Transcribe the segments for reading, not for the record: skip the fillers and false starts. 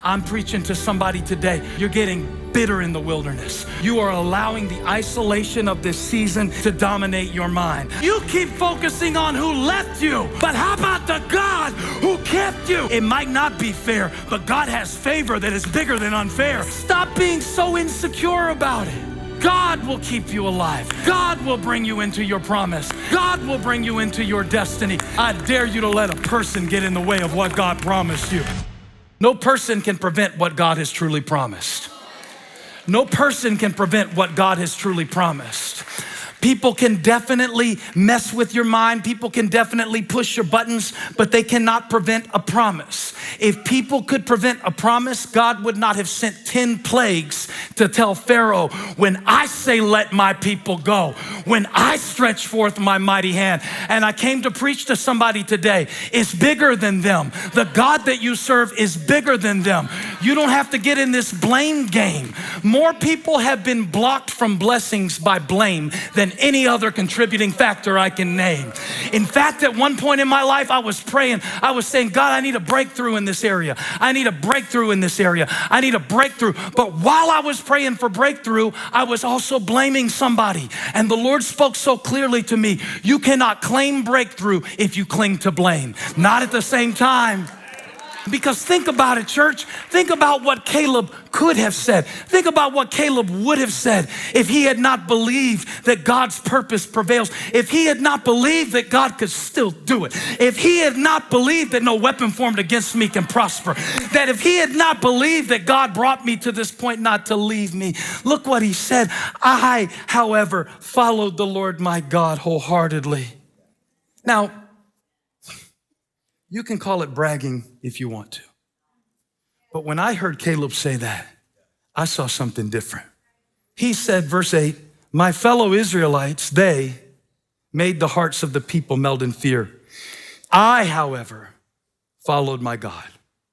I'm preaching to somebody today. You're getting bitter in the wilderness. You are allowing the isolation of this season to dominate your mind. You keep focusing on who left you, but how about the God who kept you? It might not be fair, but God has favor that is bigger than unfair. Stop being so insecure about it. God will keep you alive. God will bring you into your promise. God will bring you into your destiny. I dare you to let a person get in the way of what God promised you. No person can prevent what God has truly promised. No person can prevent what God has truly promised. People can definitely mess with your mind. People can definitely push your buttons, but they cannot prevent a promise. If people could prevent a promise, God would not have sent 10 plagues to tell Pharaoh, when I say let my people go, when I stretch forth my mighty hand. And I came to preach to somebody today. It's bigger than them. The God that you serve is bigger than them. You don't have to get in this blame game. More people have been blocked from blessings by blame than any other contributing factor I can name. In fact, at one point in my life, I was praying. I was saying, God, I need a breakthrough in this area. I need a breakthrough in this area. I need a breakthrough. But while I was praying for breakthrough, I was also blaming somebody. And the Lord spoke so clearly to me, you cannot claim breakthrough if you cling to blame. Not at the same time. Because think about it, church. Think about what Caleb could have said. Think about what Caleb would have said if he had not believed that God's purpose prevails. If he had not believed that God could still do it. If he had not believed that no weapon formed against me can prosper. That if he had not believed that God brought me to this point not to leave me. Look what he said. I, however, followed the Lord my God wholeheartedly. Now, you can call it bragging if you want to. But when I heard Caleb say that, I saw something different. He said, verse 8, my fellow Israelites, they made the hearts of the people melt in fear. I, however, followed my God.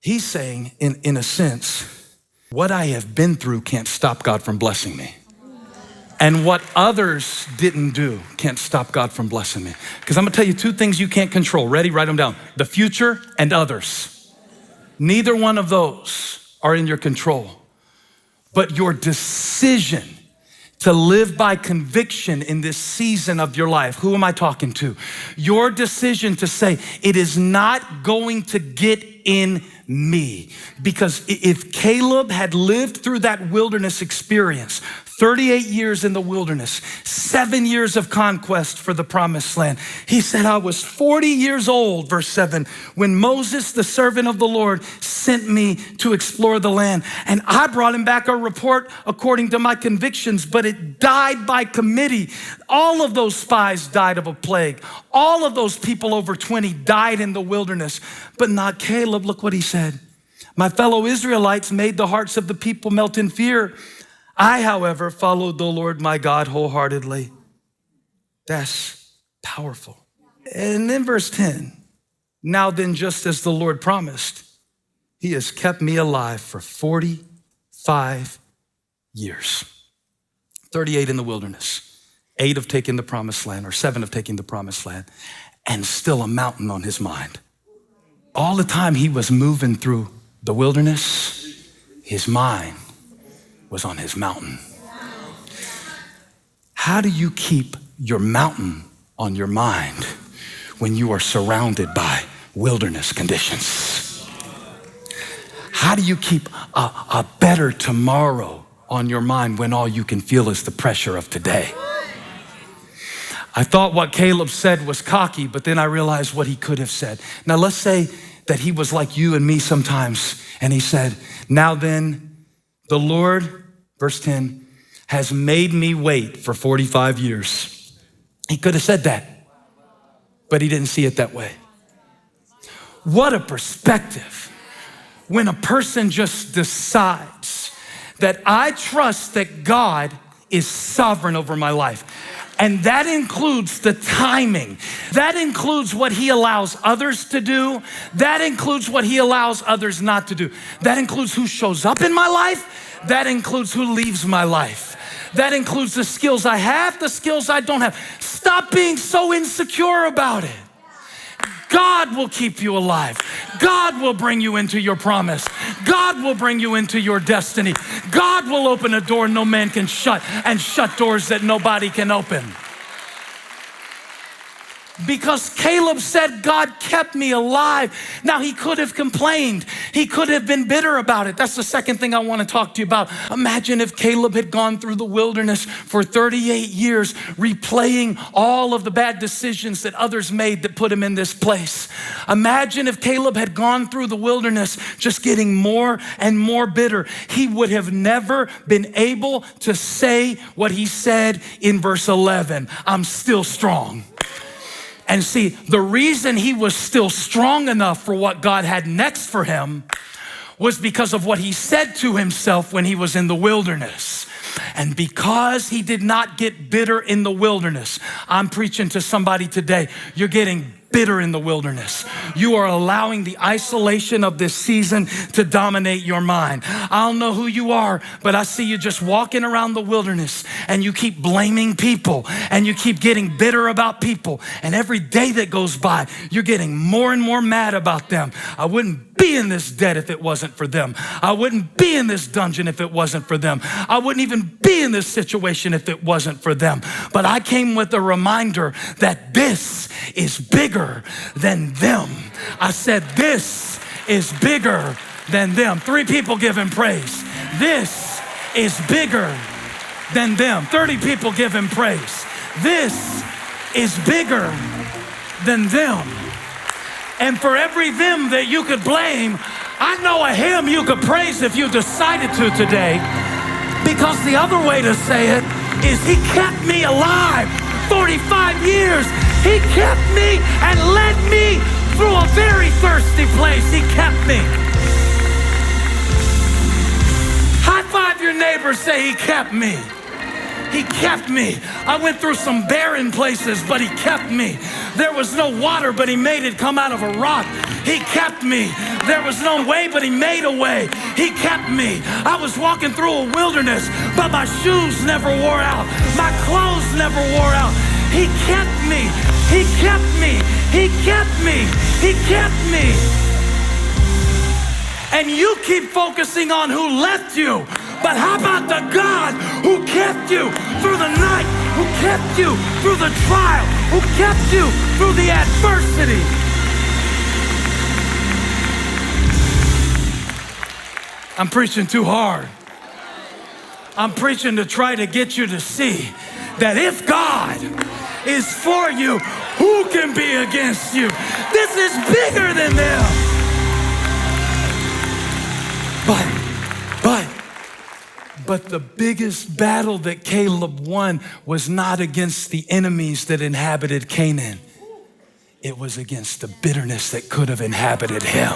He's saying, in a sense, what I have been through can't stop God from blessing me. And what others didn't do can't stop God from blessing me. Because I'm gonna tell you two things you can't control. Ready? Write them down. The future and others. Neither one of those are in your control. But your decision to live by conviction in this season of your life. Who am I talking to? Your decision to say, it is not going to get in me. Because if Caleb had lived through that wilderness experience, 38 years in the wilderness, 7 years of conquest for the promised land. He said, I was 40 years old, verse 7, when Moses, the servant of the Lord, sent me to explore the land. And I brought him back a report according to my convictions, but it died by committee. All of those spies died of a plague. All of those people over 20 died in the wilderness, but not Caleb. Look what he said. My fellow Israelites made the hearts of the people melt in fear. I, however, followed the Lord my God wholeheartedly. That's powerful. And then verse 10, now then, just as the Lord promised, he has kept me alive for 45 years. 38 in the wilderness, 8 of taking the promised land, or 7 of taking the promised land, and still a mountain on his mind. All the time he was moving through the wilderness, his mind was on his mountain. How do you keep your mountain on your mind when you are surrounded by wilderness conditions? How do you keep a better tomorrow on your mind when all you can feel is the pressure of today? I thought what Caleb said was cocky, but then I realized what he could have said. Now let's say that he was like you and me sometimes, and he said, now then, the Lord, verse 10, has made me wait for 45 years. He could have said that, but he didn't see it that way. What a perspective when a person just decides that I trust that God is sovereign over my life. And that includes the timing. That includes what he allows others to do. That includes what he allows others not to do. That includes who shows up in my life. That includes who leaves my life. That includes the skills I have, the skills I don't have. Stop being so insecure about it. God will keep you alive. God will bring you into your promise. God will bring you into your destiny. God will open a door no man can shut and shut doors that nobody can open. Because Caleb said, God kept me alive. Now, he could have complained. He could have been bitter about it. That's the second thing I want to talk to you about. Imagine if Caleb had gone through the wilderness for 38 years, replaying all of the bad decisions that others made that put him in this place. Imagine if Caleb had gone through the wilderness just getting more and more bitter. He would have never been able to say what he said in verse 11, I'm still strong. And see, the reason he was still strong enough for what God had next for him was because of what he said to himself when he was in the wilderness. And because he did not get bitter in the wilderness, I'm preaching to somebody today, you're getting bitter in the wilderness. You are allowing the isolation of this season to dominate your mind. I don't know who you are, but I see you just walking around the wilderness and you keep blaming people and you keep getting bitter about people. And every day that goes by, you're getting more and more mad about them. I wouldn't be in this debt if it wasn't for them. I wouldn't be in this dungeon if it wasn't for them. I wouldn't even be in this situation if it wasn't for them. But I came with a reminder that this is bigger than them. I said, this is bigger than them. 3 people give him praise. This is bigger than them. 30 people give him praise. This is bigger than them. And for every them that you could blame, I know a hymn you could praise if you decided to today. Because the other way to say it is he kept me alive 45 years. He kept me and led me through a very thirsty place. He kept me. High five your neighbor, say he kept me. He kept me. I went through some barren places, but he kept me. There was no water, but he made it come out of a rock. He kept me. There was no way, but he made a way. He kept me. I was walking through a wilderness, but my shoes never wore out. My clothes never wore out. He kept me. He kept me. He kept me. He kept me. And you keep focusing on who left you. But how about the God who kept you through the night, who kept you through the trial, who kept you through the adversity? I'm preaching too hard. I'm preaching to try to get you to see that if God is for you, who can be against you? This is bigger than them. But the biggest battle that Caleb won was not against the enemies that inhabited Canaan. It was against the bitterness that could have inhabited him.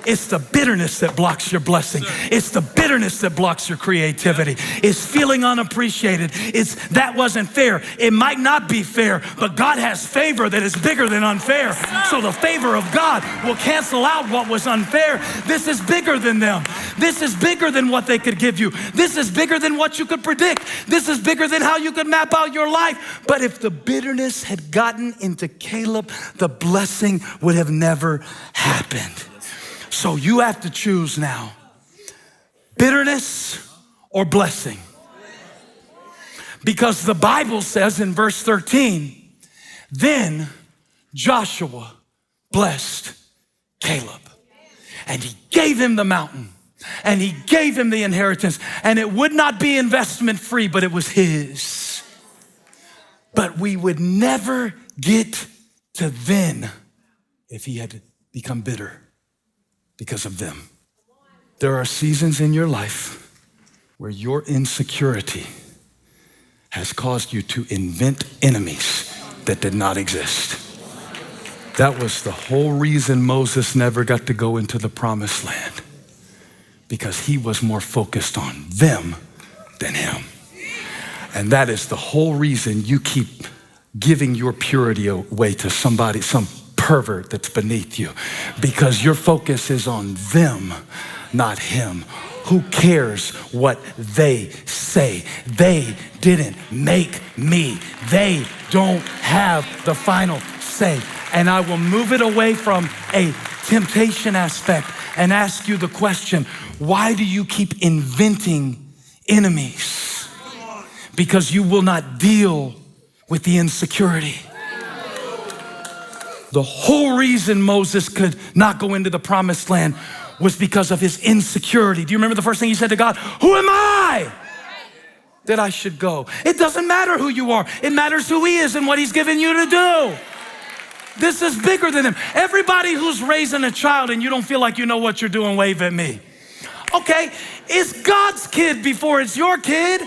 It's the bitterness that blocks your blessing. It's the bitterness that blocks your creativity. It's feeling unappreciated. It's that wasn't fair. It might not be fair, but God has favor that is bigger than unfair. So the favor of God will cancel out what was unfair. This is bigger than them. This is bigger than what they could give you. This is bigger than what you could predict. This is bigger than how you could map out your life. But if the bitterness had gotten into Caleb, the blessing would have never happened. So you have to choose now, bitterness or blessing. Because the Bible says in verse 13, then Joshua blessed Caleb. And he gave him the mountain. And he gave him the inheritance. And it would not be investment free, but it was his. But we would never get to then if he had become bitter because of them. There are seasons in your life where your insecurity has caused you to invent enemies that did not exist. That was the whole reason Moses never got to go into the promised land, because he was more focused on them than him. And that is the whole reason you keep giving your purity away to somebody, some pervert that's beneath you, because your focus is on them, not him. Who cares what they say? They didn't make me. They don't have the final say. And I will move it away from a temptation aspect and ask you the question, why do you keep inventing enemies? Because you will not deal with the insecurity. The whole reason Moses could not go into the promised land was because of his insecurity. Do you remember the first thing he said to God? Who am I that I should go? It doesn't matter who you are. It matters who he is and what he's given you to do. This is bigger than him. Everybody who's raising a child and you don't feel like you know what you're doing, wave at me. Okay, it's God's kid before it's your kid.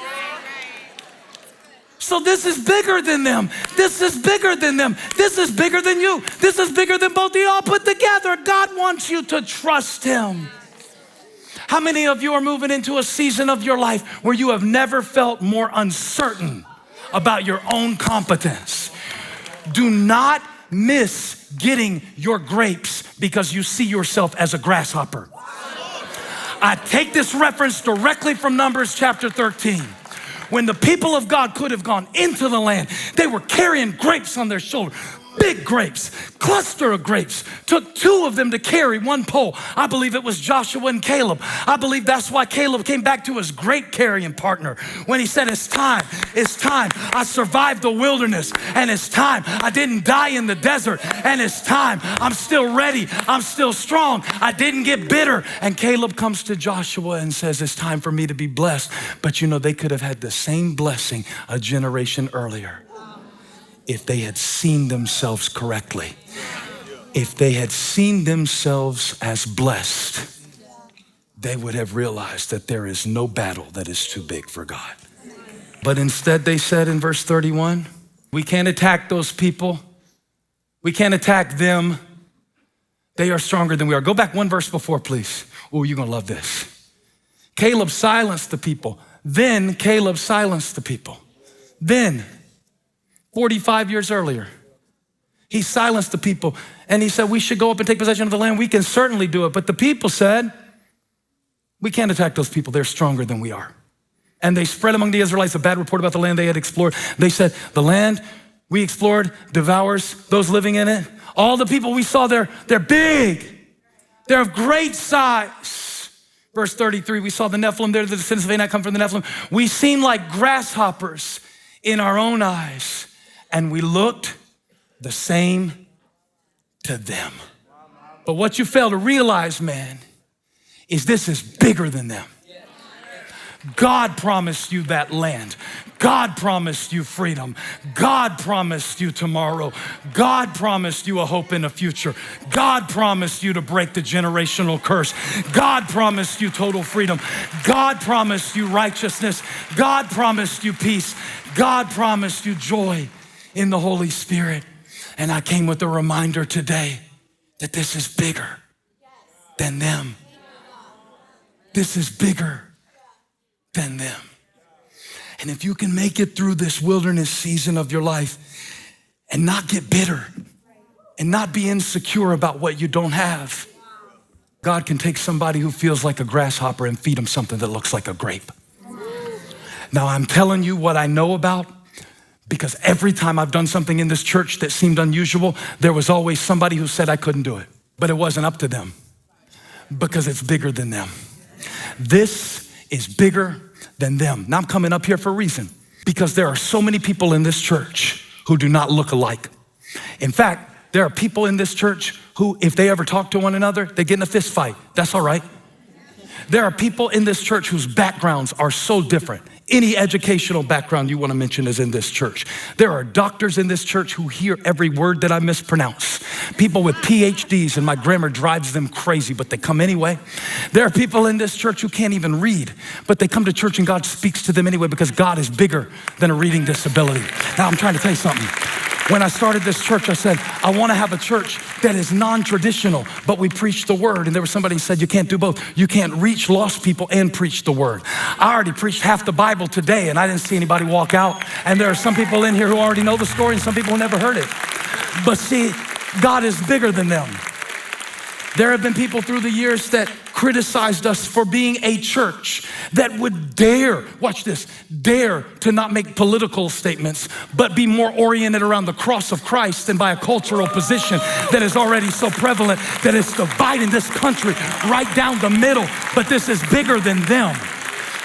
So this is bigger than them. This is bigger than them. This is bigger than you. This is bigger than both of you all put together. God wants you to trust him. How many of you are moving into a season of your life where you have never felt more uncertain about your own competence? Do not miss getting your grapes because you see yourself as a grasshopper. I take this reference directly from Numbers chapter 13. When the people of God could have gone into the land, they were carrying grapes on their shoulder. Big grapes, cluster of grapes. Took two of them to carry one pole. I believe it was Joshua and Caleb. I believe that's why Caleb came back to his great carrying partner when he said, it's time. I survived the wilderness, and it's time. I didn't die in the desert, and it's time. I'm still ready. I'm still strong. I didn't get bitter. And Caleb comes to Joshua and says, it's time for me to be blessed. But you know, they could have had the same blessing a generation earlier. If they had seen themselves correctly, if they had seen themselves as blessed, they would have realized that there is no battle that is too big for God. But instead they said in verse 31, we can't attack those people. We can't attack them. They are stronger than we are. Go back one verse before, please. Oh, you're gonna love this. Caleb silenced the people. Then Caleb silenced the people. Then 45 years earlier, he silenced the people and he said, we should go up and take possession of the land. We can certainly do it. But the people said, we can't attack those people. They're stronger than we are. And they spread among the Israelites a bad report about the land they had explored. They said, the land we explored devours those living in it. All the people we saw there, they're big. They're of great size. Verse 33, we saw the Nephilim there, the descendants of Anak come from the Nephilim. We seem like grasshoppers in our own eyes. And we looked the same to them. But what you fail to realize, man, is this is bigger than them. God promised you that land. God promised you freedom. God promised you tomorrow. God promised you a hope in a future. God promised you to break the generational curse. God promised you total freedom. God promised you righteousness. God promised you peace. God promised you joy in the Holy Spirit. And I came with a reminder today that this is bigger than them. This is bigger than them. And if you can make it through this wilderness season of your life and not get bitter and not be insecure about what you don't have, God can take somebody who feels like a grasshopper and feed them something that looks like a grape. Now I'm telling you what I know about, because every time I've done something in this church that seemed unusual, there was always somebody who said I couldn't do it, but it wasn't up to them because it's bigger than them. This is bigger than them. Now I'm coming up here for a reason, because there are so many people in this church who do not look alike. In fact, there are people in this church who, if they ever talk to one another, they get in a fist fight. That's all right. There are people in this church whose backgrounds are so different. Any educational background you want to mention is in this church. There are doctors in this church who hear every word that I mispronounce. People with PhDs, and my grammar drives them crazy, but they come anyway. There are people in this church who can't even read, but they come to church and God speaks to them anyway, because God is bigger than a reading disability. Now I'm trying to tell you something. When I started this church, I said, I want to have a church that is non-traditional, but we preach the word. And there was somebody who said, you can't do both. You can't reach lost people and preach the word. I already preached half the Bible today, and I didn't see anybody walk out. And there are some people in here who already know the story, and some people who never heard it. But see, God is bigger than them. There have been people through the years that criticized us for being a church that would dare, watch this, dare to not make political statements, but be more oriented around the cross of Christ than by a cultural position that is already so prevalent that it's dividing this country right down the middle. But this is bigger than them,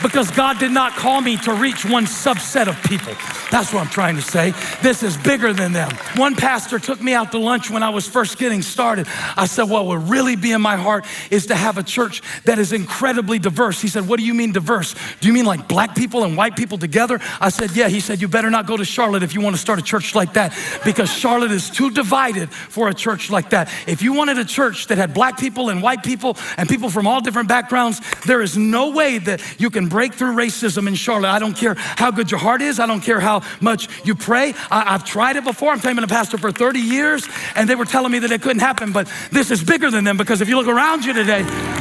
because God did not call me to reach one subset of people. That's what I'm trying to say. This is bigger than them. One pastor took me out to lunch when I was first getting started. I said, what would really be in my heart is to have a church that is incredibly diverse. He said, what do you mean diverse? Do you mean like black people and white people together? I said, yeah. He said, you better not go to Charlotte if you want to start a church like that, because Charlotte is too divided for a church like that. If you wanted a church that had black people and white people and people from all different backgrounds, there is no way that you can break through racism in Charlotte. I don't care how good your heart is. I don't care how much you pray. I've tried it before. I'm been a pastor for 30 years, and they were telling me that it couldn't happen, but this is bigger than them, because if you look around you today,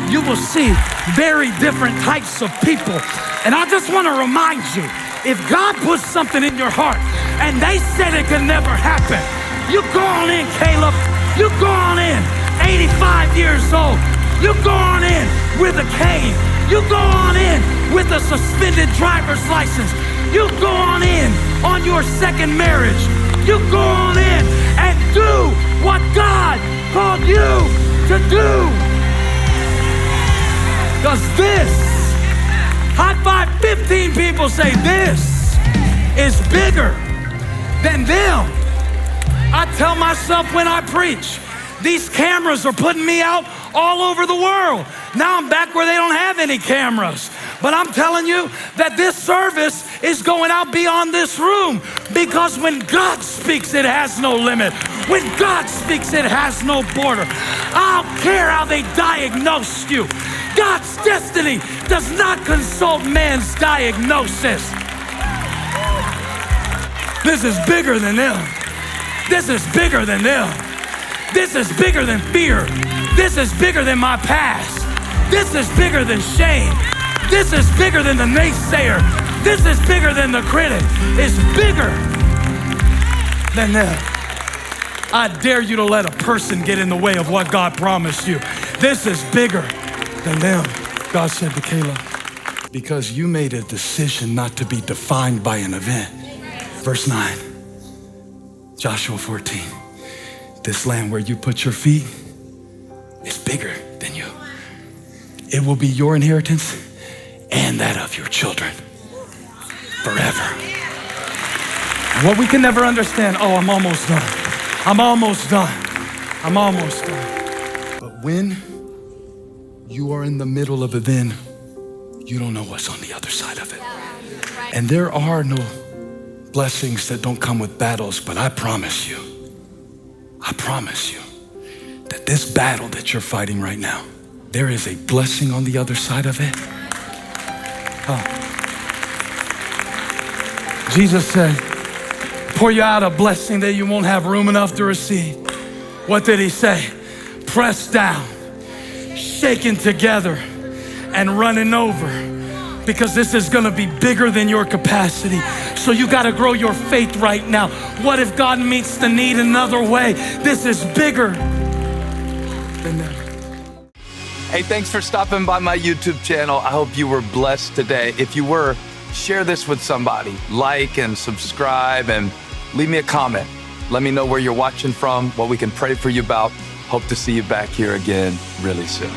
you will see very different types of people. And I just want to remind you, if God puts something in your heart and they said it could never happen, you go on in, Caleb. You go on in, 85 years old. You go on in with a cane. You go on in with a suspended driver's license. You go on in on your second marriage. You go on in and do what God called you to do. Because this, high five 15 people, say this is bigger than them. I tell myself when I preach, these cameras are putting me out all over the world. Now I'm back where they don't have any cameras. But I'm telling you that this service is going out beyond this room, because when God speaks, it has no limit. When God speaks, it has no border. I don't care how they diagnose you. God's destiny does not consult man's diagnosis. This is bigger than them. This is bigger than them. This is bigger than fear. This is bigger than my past. This is bigger than shame. This is bigger than the naysayer. This is bigger than the critic. It's bigger than them. I dare you to let a person get in the way of what God promised you. This is bigger than them. God said to Caleb, because you made a decision not to be defined by an event. Verse 9, Joshua 14. This land where you put your feet is bigger than you. It will be your inheritance and that of your children forever. And what we can never understand, oh, I'm almost done. I'm almost done. I'm almost done. But when you are in the middle of it, then you don't know what's on the other side of it. And there are no blessings that don't come with battles, but I promise you that this battle that you're fighting right now, there is a blessing on the other side of it. Oh. Jesus said, pour you out a blessing that you won't have room enough to receive. What did he say? Pressed down, shaken together, and running over. Because this is gonna be bigger than your capacity. So you gotta grow your faith right now. What if God meets the need another way? This is bigger than that. Hey, thanks for stopping by my YouTube channel. I hope you were blessed today. If you were, share this with somebody. Like and subscribe and leave me a comment. Let me know where you're watching from, what we can pray for you about. Hope to see you back here again really soon.